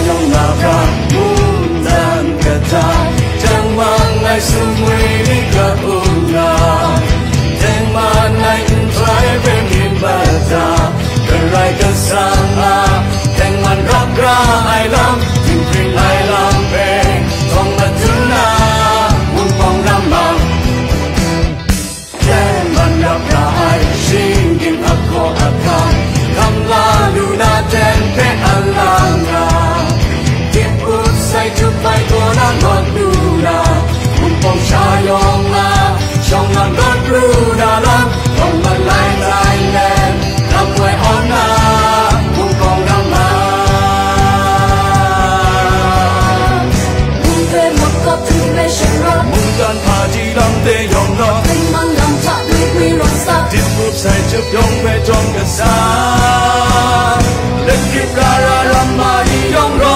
nong ngaka mundan kata Jangan ngai sumui ni ka una Tema nai trai bemin bata Kerai kesanga Dengan rakra ai lam Timpring ai lam beng Tong matuna Mumpong ramang Jangan rakra ai Singin ako akan Kamla luna tempe alanga Tiput say chupai kona ngon luna Mumpong sayong na Siyong na ngon luna lang Kong malay lai len Ramway ona Mumpong ramang Munde makap tume shiro Mundan paji lam te yong no Tình mang lam chạ nuôi quy rong sa Tiput say chup yong ve trong ka sa Let keep gara rama di yong ro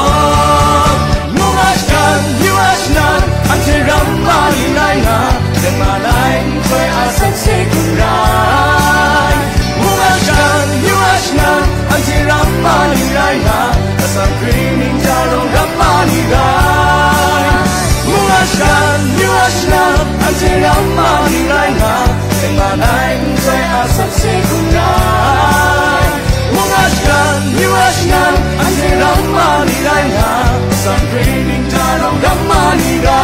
Anche ramani nai na Tema nai Kwe asan se kurai Muashan Yuashnan Anche ramani nai na Asan krining jarong ramani nai Muashan Yuashnan Anche ramani nai na Tema nai Kwe asan se kurai Muashan Yuashnan Anche ramani nai na Asan krining jarong ramani nai